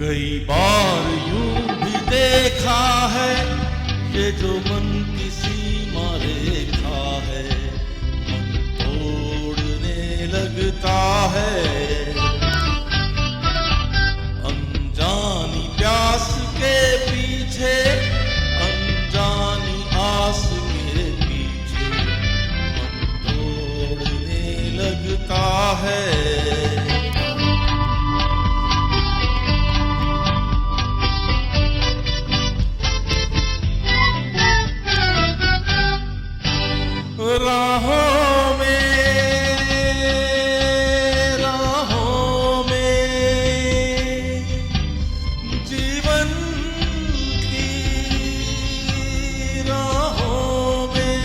कई बार यूं भी देखा है ये जो मन की सीमा रेखा है, मन तोड़ने लगता है। अनजानी प्यास के पीछे, अनजानी आस के पीछे मन तोड़ने लगता है। राहों में जीवन की राहों में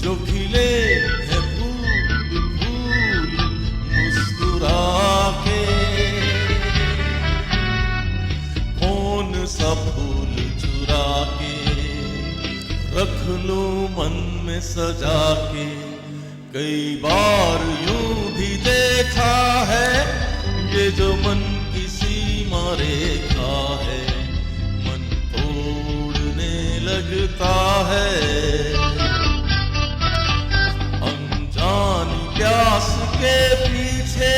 जो खिले हैं फूल फूल मुस्कुरा के, कौन सा फूल चुरा के रख लूं मन में सजा के। कई बार यूं भी देखा है ये जो मन की सीमा रेखा है, मन तोड़ने लगता है। अनजानी प्यास के पीछे,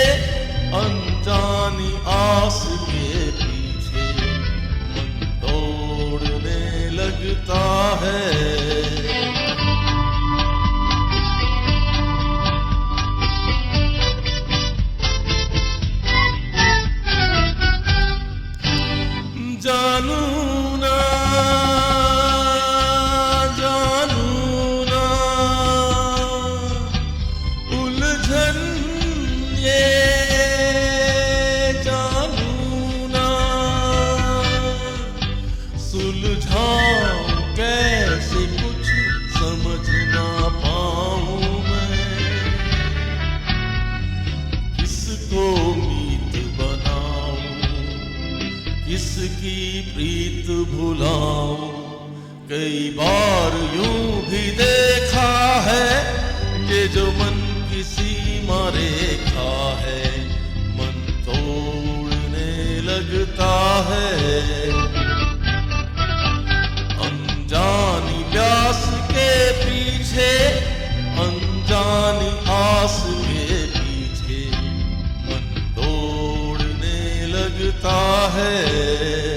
अनजानी आस के पीछे मन तोड़ने लगता है। जानू ना उलझन ये, जानू ना सुलझाऊं कैसे कुछ समझ ना पाऊं मैं। किसको मीत बनाऊं, किसकी प्रीत भुलाऊं। कई बार यूं भी देखा है ये जो मन की सीमा रेखा है, मन तोड़ने लगता है। अनजानी प्यास के पीछे, अनजानी आस के पीछे मन तोड़ने लगता है।